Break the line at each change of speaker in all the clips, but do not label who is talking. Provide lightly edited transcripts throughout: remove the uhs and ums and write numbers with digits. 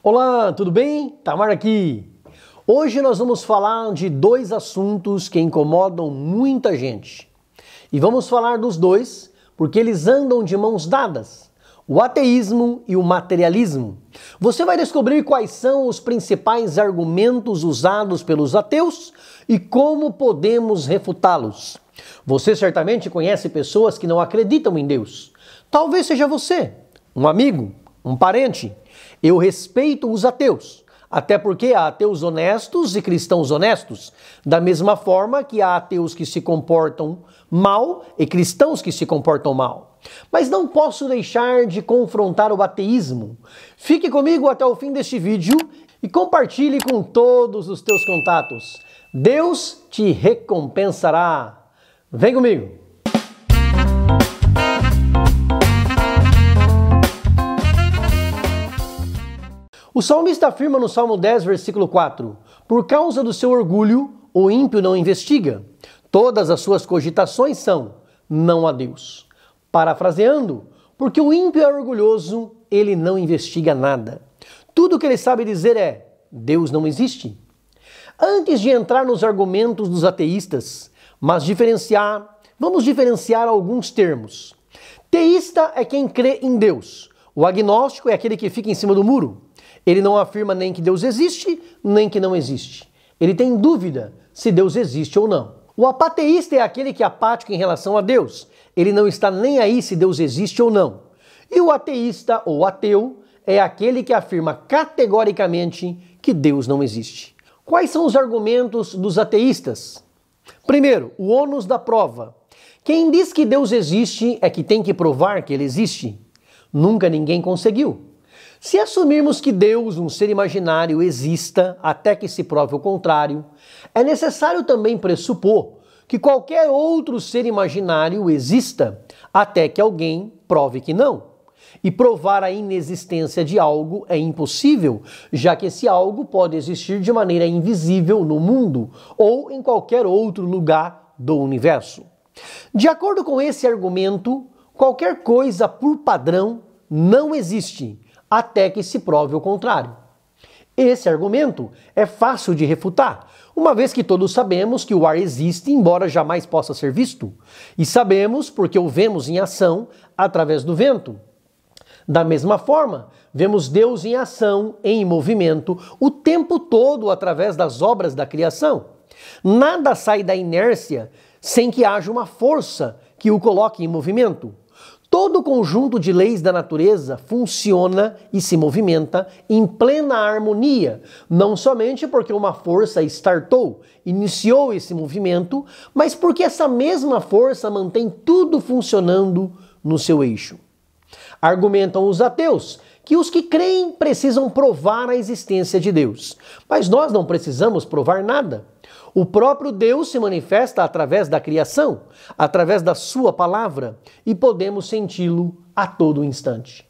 Olá, tudo bem? Tamar aqui. Hoje nós vamos falar de dois assuntos que incomodam muita gente. E vamos falar dos dois porque eles andam de mãos dadas: o ateísmo e o materialismo. Você vai descobrir quais são os principais argumentos usados pelos ateus e como podemos refutá-los. Você certamente conhece pessoas que não acreditam em Deus. Talvez seja você, um amigo, um parente. Eu respeito os ateus, até porque há ateus honestos e cristãos honestos, da mesma forma que há ateus que se comportam mal e cristãos que se comportam mal. Mas não posso deixar de confrontar o ateísmo. Fique comigo até o fim deste vídeo e compartilhe com todos os teus contatos. Deus te recompensará. Vem comigo! O salmista afirma no Salmo 10, versículo 4: por causa do seu orgulho, o ímpio não investiga. Todas as suas cogitações são: não há Deus. Parafraseando, porque o ímpio é orgulhoso, ele não investiga nada. Tudo o que ele sabe dizer é: Deus não existe. Antes de entrar nos argumentos dos ateístas, vamos diferenciar alguns termos. Teísta é quem crê em Deus. O agnóstico é aquele que fica em cima do muro. Ele não afirma nem que Deus existe, nem que não existe. Ele tem dúvida se Deus existe ou não. O apateísta é aquele que é apático em relação a Deus. Ele não está nem aí se Deus existe ou não. E o ateísta ou ateu é aquele que afirma categoricamente que Deus não existe. Quais são os argumentos dos ateístas? Primeiro, o ônus da prova. Quem diz que Deus existe é que tem que provar que ele existe. Nunca ninguém conseguiu. Se assumirmos que Deus, um ser imaginário, exista até que se prove o contrário, é necessário também pressupor que qualquer outro ser imaginário exista até que alguém prove que não. E provar a inexistência de algo é impossível, já que esse algo pode existir de maneira invisível no mundo ou em qualquer outro lugar do universo. De acordo com esse argumento, qualquer coisa por padrão não existe até que se prove o contrário. Esse argumento é fácil de refutar, uma vez que todos sabemos que o ar existe, embora jamais possa ser visto. E sabemos porque o vemos em ação através do vento. Da mesma forma, vemos Deus em ação, em movimento, o tempo todo através das obras da criação. Nada sai da inércia sem que haja uma força que o coloque em movimento. Todo o conjunto de leis da natureza funciona e se movimenta em plena harmonia, não somente porque uma força iniciou esse movimento, mas porque essa mesma força mantém tudo funcionando no seu eixo. Argumentam os ateus que os que creem precisam provar a existência de Deus, mas nós não precisamos provar nada. O próprio Deus se manifesta através da criação, através da sua palavra, e podemos senti-lo a todo instante.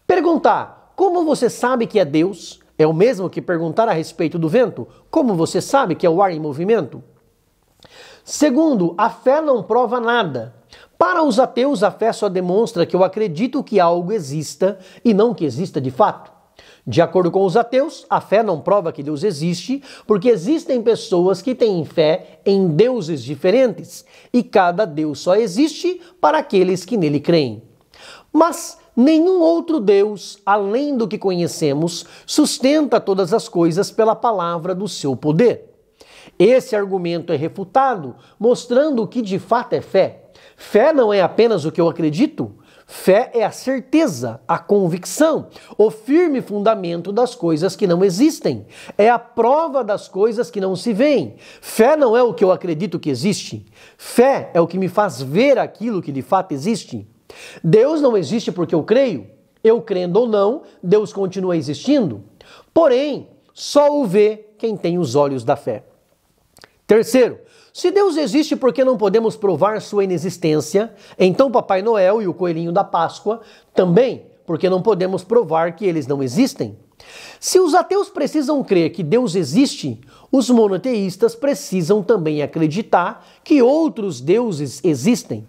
Perguntar como você sabe que é Deus é o mesmo que perguntar a respeito do vento, como você sabe que é o ar em movimento. Segundo, a fé não prova nada. Para os ateus, a fé só demonstra que eu acredito que algo exista e não que exista de fato. De acordo com os ateus, a fé não prova que Deus existe, porque existem pessoas que têm fé em deuses diferentes, e cada Deus só existe para aqueles que nele creem. Mas nenhum outro Deus, além do que conhecemos, sustenta todas as coisas pela palavra do seu poder. Esse argumento é refutado, mostrando o que de fato é fé. Fé não é apenas o que eu acredito. Fé é a certeza, a convicção, o firme fundamento das coisas que não existem. É a prova das coisas que não se veem. Fé não é o que eu acredito que existe. Fé é o que me faz ver aquilo que de fato existe. Deus não existe porque eu creio. Eu crendo ou não, Deus continua existindo. Porém, só o vê quem tem os olhos da fé. Terceiro, se Deus existe, por que não podemos provar sua inexistência? Então Papai Noel e o Coelhinho da Páscoa também, porque não podemos provar que eles não existem? Se os ateus precisam crer que Deus existe, os monoteístas precisam também acreditar que outros deuses existem.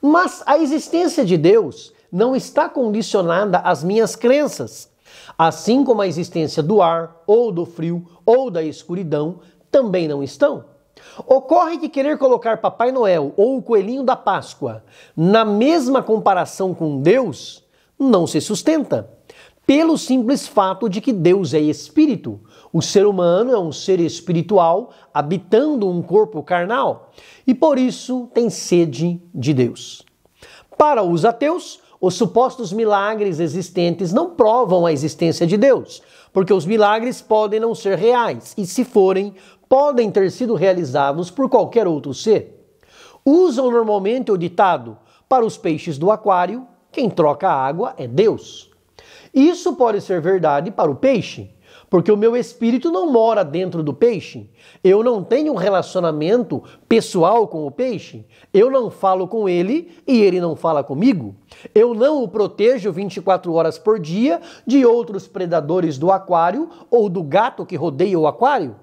Mas a existência de Deus não está condicionada às minhas crenças. Assim como a existência do ar, ou do frio, ou da escuridão, também não estão. Ocorre que querer colocar Papai Noel ou o Coelhinho da Páscoa na mesma comparação com Deus não se sustenta, pelo simples fato de que Deus é espírito. O ser humano é um ser espiritual habitando um corpo carnal e por isso tem sede de Deus. Para os ateus, os supostos milagres existentes não provam a existência de Deus, porque os milagres podem não ser reais e, se forem, podem ter sido realizados por qualquer outro ser. Usam normalmente o ditado: para os peixes do aquário, quem troca a água é Deus. Isso pode ser verdade para o peixe, porque o meu espírito não mora dentro do peixe. Eu não tenho um relacionamento pessoal com o peixe. Eu não falo com ele e ele não fala comigo. Eu não o protejo 24 horas por dia de outros predadores do aquário ou do gato que rodeia o aquário.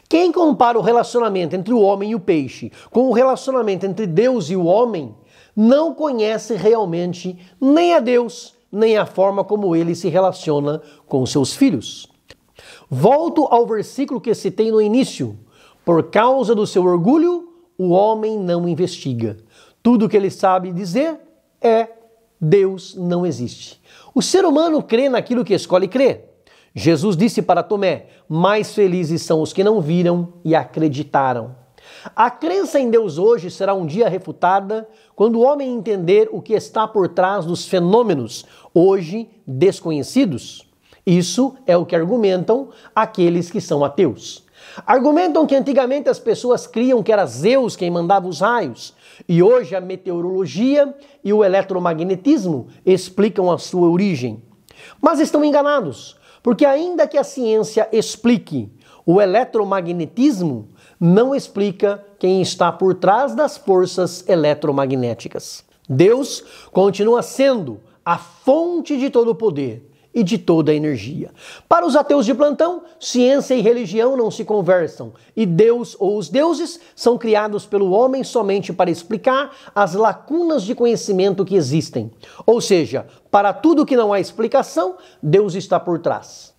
Quem compara o relacionamento entre o homem e o peixe com o relacionamento entre Deus e o homem não conhece realmente nem a Deus, nem a forma como ele se relaciona com seus filhos. Volto ao versículo que citei no início. Por causa do seu orgulho, o homem não investiga. Tudo o que ele sabe dizer é: Deus não existe. O ser humano crê naquilo que escolhe crer. Jesus disse para Tomé: mais felizes são os que não viram e acreditaram. A crença em Deus hoje será um dia refutada quando o homem entender o que está por trás dos fenômenos hoje desconhecidos. Isso é o que argumentam aqueles que são ateus. Argumentam que antigamente as pessoas criam que era Zeus quem mandava os raios e hoje a meteorologia e o eletromagnetismo explicam a sua origem. Mas estão enganados, porque ainda que a ciência explique o eletromagnetismo, não explica quem está por trás das forças eletromagnéticas. Deus continua sendo a fonte de todo o poder e de toda a energia. Para os ateus de plantão, ciência e religião não se conversam, e Deus ou os deuses são criados pelo homem somente para explicar as lacunas de conhecimento que existem. Ou seja, para tudo que não há explicação, Deus está por trás.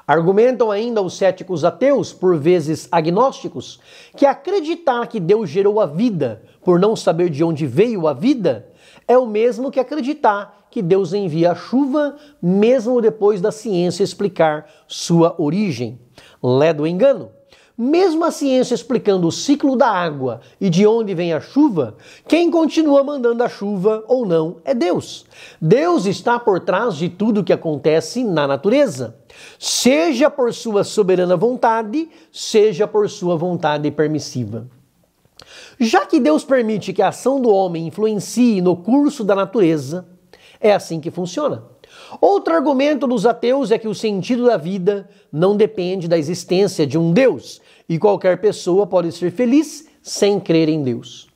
Argumentam ainda os céticos ateus, por vezes agnósticos, que acreditar que Deus gerou a vida por não saber de onde veio a vida é o mesmo que acreditar que Deus envia a chuva mesmo depois da ciência explicar sua origem. Ledo engano. Mesmo a ciência explicando o ciclo da água e de onde vem a chuva, quem continua mandando a chuva ou não é Deus. Deus está por trás de tudo que acontece na natureza, seja por sua soberana vontade, seja por sua vontade permissiva. Já que Deus permite que a ação do homem influencie no curso da natureza, é assim que funciona. Outro argumento dos ateus é que o sentido da vida não depende da existência de um Deus e qualquer pessoa pode ser feliz sem crer em Deus.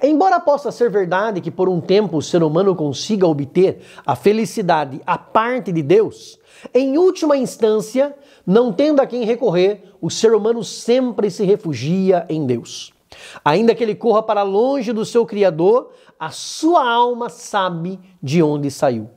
Embora possa ser verdade que por um tempo o ser humano consiga obter a felicidade à parte de Deus, em última instância, não tendo a quem recorrer, o ser humano sempre se refugia em Deus. Ainda que ele corra para longe do seu Criador, a sua alma sabe de onde saiu.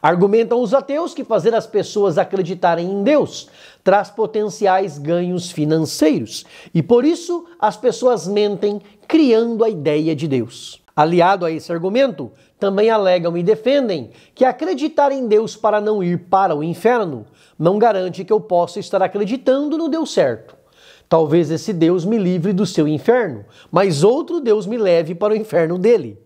Argumentam os ateus que fazer as pessoas acreditarem em Deus traz potenciais ganhos financeiros e por isso as pessoas mentem criando a ideia de Deus. Aliado a esse argumento, também alegam e defendem que acreditar em Deus para não ir para o inferno não garante que eu possa estar acreditando no Deus certo. Talvez esse Deus me livre do seu inferno, mas outro Deus me leve para o inferno dele.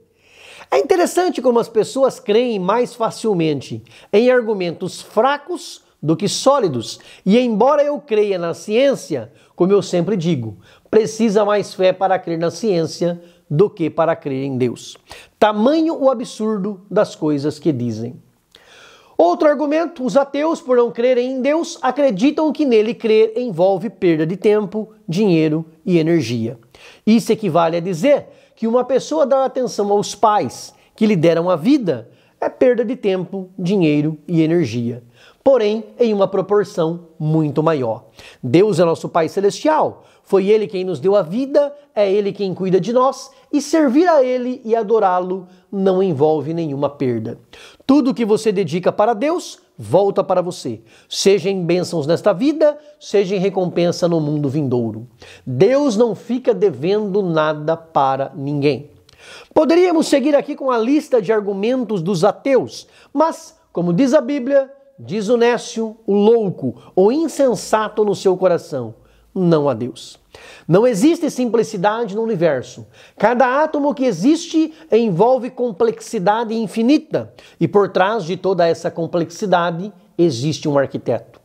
É interessante como as pessoas creem mais facilmente em argumentos fracos do que sólidos. E embora eu creia na ciência, como eu sempre digo, precisa mais fé para crer na ciência do que para crer em Deus. Tamanho o absurdo das coisas que dizem. Outro argumento, os ateus, por não crerem em Deus, acreditam que nele crer envolve perda de tempo, dinheiro e energia. Isso equivale a dizer que uma pessoa dar atenção aos pais que lhe deram a vida é perda de tempo, dinheiro e energia. Porém, em uma proporção muito maior. Deus é nosso Pai Celestial. Foi Ele quem nos deu a vida, é Ele quem cuida de nós e servir a Ele e adorá-lo não envolve nenhuma perda. Tudo que você dedica para Deus volta para você, seja em bênçãos nesta vida, seja em recompensa no mundo vindouro. Deus não fica devendo nada para ninguém. Poderíamos seguir aqui com a lista de argumentos dos ateus, mas, como diz a Bíblia, diz o nécio, o louco, o insensato no seu coração: não há Deus. Não existe simplicidade no universo. Cada átomo que existe envolve complexidade infinita. E por trás de toda essa complexidade existe um arquiteto.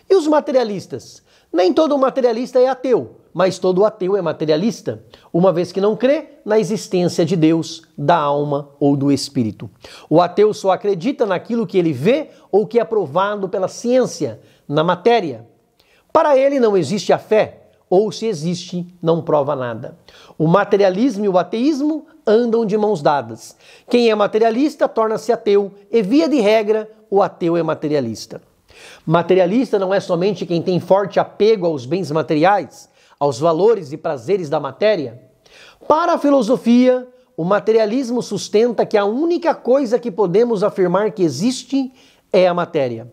E os materialistas? Nem todo materialista é ateu, mas todo ateu é materialista, uma vez que não crê na existência de Deus, da alma ou do espírito. O ateu só acredita naquilo que ele vê ou que é provado pela ciência, na matéria. Para ele não existe a fé, ou se existe, não prova nada. O materialismo e o ateísmo andam de mãos dadas. Quem é materialista torna-se ateu, e via de regra, o ateu é materialista. Materialista não é somente quem tem forte apego aos bens materiais, aos valores e prazeres da matéria. Para a filosofia, o materialismo sustenta que a única coisa que podemos afirmar que existe é a matéria.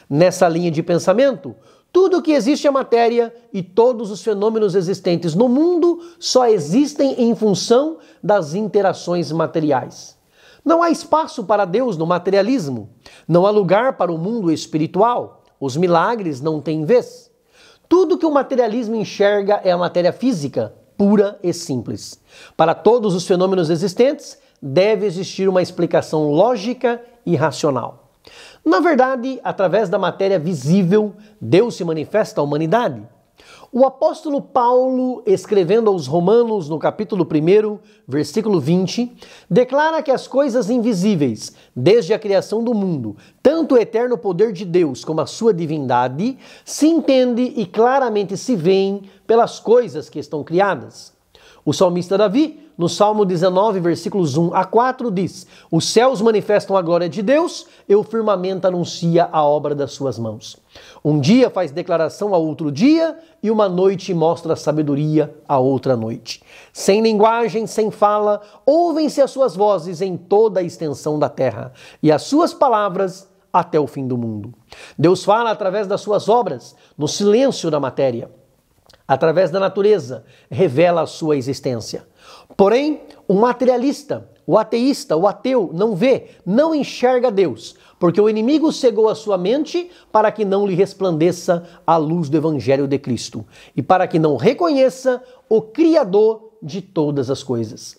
Nessa linha de pensamento, tudo que existe é matéria e todos os fenômenos existentes no mundo só existem em função das interações materiais. Não há espaço para Deus no materialismo. Não há lugar para o mundo espiritual. Os milagres não têm vez. Tudo que o materialismo enxerga é a matéria física, pura e simples. Para todos os fenômenos existentes, deve existir uma explicação lógica e racional. Na verdade, através da matéria visível, Deus se manifesta à humanidade. O apóstolo Paulo, escrevendo aos Romanos, no capítulo 1, versículo 20, declara que as coisas invisíveis, desde a criação do mundo, tanto o eterno poder de Deus como a sua divindade, se entende e claramente se veem pelas coisas que estão criadas. O salmista Davi, no Salmo 19, versículos 1 a 4, diz: os céus manifestam a glória de Deus e o firmamento anuncia a obra das suas mãos. Um dia faz declaração a outro dia e uma noite mostra sabedoria a outra noite. Sem linguagem, sem fala, ouvem-se as suas vozes em toda a extensão da terra e as suas palavras até o fim do mundo. Deus fala através das suas obras, no silêncio da matéria. Através da natureza, revela a sua existência. Porém, o materialista, o ateísta, o ateu não vê, não enxerga Deus, porque o inimigo cegou a sua mente para que não lhe resplandeça a luz do Evangelho de Cristo e para que não reconheça o Criador de todas as coisas.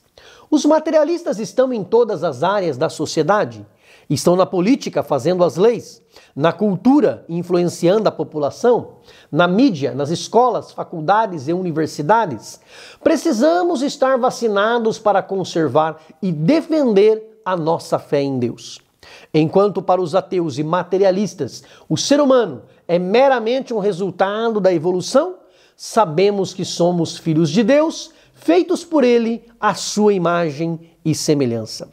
Os materialistas estão em todas as áreas da sociedade. Estão na política fazendo as leis, na cultura influenciando a população, na mídia, nas escolas, faculdades e universidades. Precisamos estar vacinados para conservar e defender a nossa fé em Deus. Enquanto para os ateus e materialistas o ser humano é meramente um resultado da evolução, sabemos que somos filhos de Deus, feitos por Ele à sua imagem e semelhança.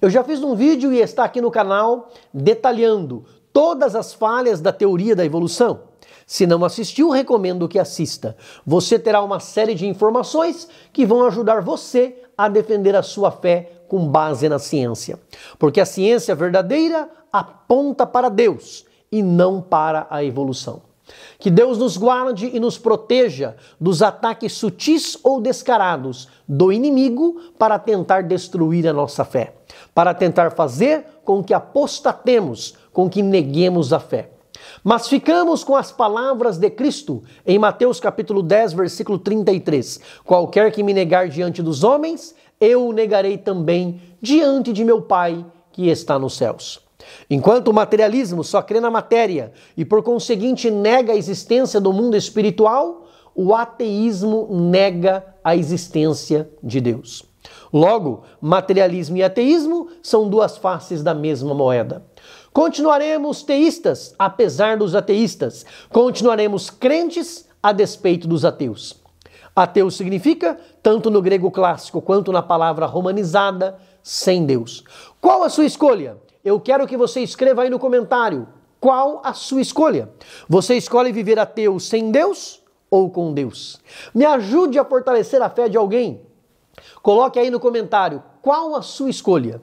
Eu já fiz um vídeo e está aqui no canal detalhando todas as falhas da teoria da evolução. Se não assistiu, recomendo que assista. Você terá uma série de informações que vão ajudar você a defender a sua fé com base na ciência. Porque a ciência verdadeira aponta para Deus e não para a evolução. Que Deus nos guarde e nos proteja dos ataques sutis ou descarados do inimigo para tentar destruir a nossa fé, para tentar fazer com que apostatemos, com que neguemos a fé. Mas ficamos com as palavras de Cristo em Mateus capítulo 10, versículo 33. Qualquer que me negar diante dos homens, eu o negarei também diante de meu Pai que está nos céus. Enquanto o materialismo só crê na matéria e por conseguinte nega a existência do mundo espiritual, o ateísmo nega a existência de Deus. Logo, materialismo e ateísmo são duas faces da mesma moeda. Continuaremos teístas, apesar dos ateístas. Continuaremos crentes a despeito dos ateus. Ateu significa, tanto no grego clássico quanto na palavra romanizada, sem Deus. Qual a sua escolha? Eu quero que você escreva aí no comentário. Qual a sua escolha? Você escolhe viver ateu sem Deus ou com Deus? Me ajude a fortalecer a fé de alguém. Coloque aí no comentário qual a sua escolha.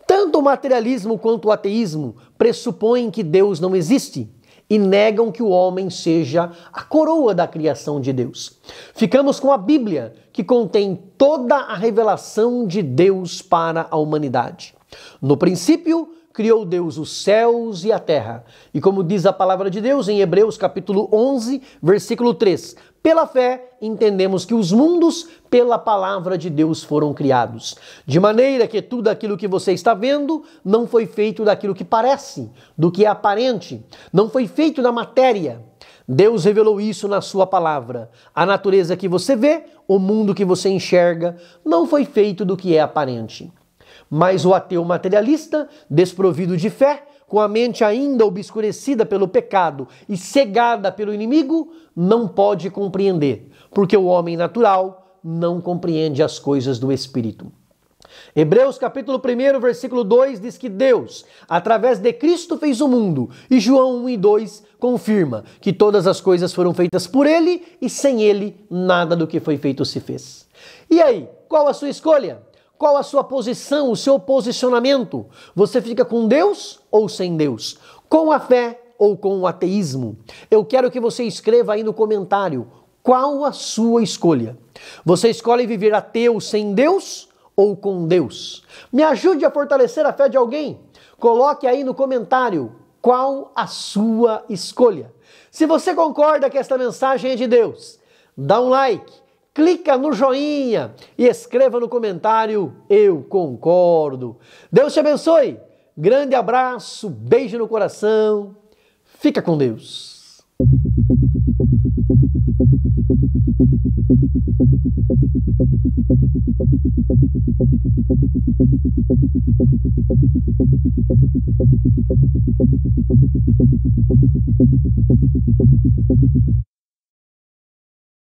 Tanto o materialismo quanto o ateísmo pressupõem que Deus não existe e negam que o homem seja a coroa da criação de Deus. Ficamos com a Bíblia, que contém toda a revelação de Deus para a humanidade. No princípio, criou Deus os céus e a terra. E como diz a palavra de Deus em Hebreus capítulo 11, versículo 3, pela fé entendemos que os mundos pela palavra de Deus foram criados. De maneira que tudo aquilo que você está vendo não foi feito daquilo que parece, do que é aparente, não foi feito da matéria. Deus revelou isso na sua palavra. A natureza que você vê, o mundo que você enxerga, não foi feito do que é aparente. Mas o ateu materialista, desprovido de fé, com a mente ainda obscurecida pelo pecado e cegada pelo inimigo, não pode compreender, porque o homem natural não compreende as coisas do Espírito. Hebreus capítulo 1, versículo 2 diz que Deus, através de Cristo, fez o mundo. E João 1 e 2 confirma que todas as coisas foram feitas por Ele e sem Ele nada do que foi feito se fez. E aí, qual a sua escolha? Qual a sua posição, o seu posicionamento? Você fica com Deus ou sem Deus? Com a fé ou com o ateísmo? Eu quero que você escreva aí no comentário qual a sua escolha. Você escolhe viver ateu sem Deus ou com Deus? Me ajude a fortalecer a fé de alguém. Coloque aí no comentário qual a sua escolha. Se você concorda que esta mensagem é de Deus, dá um like. Clica no joinha e escreva no comentário, eu concordo. Deus te abençoe. Grande abraço, beijo no coração. Fica com Deus.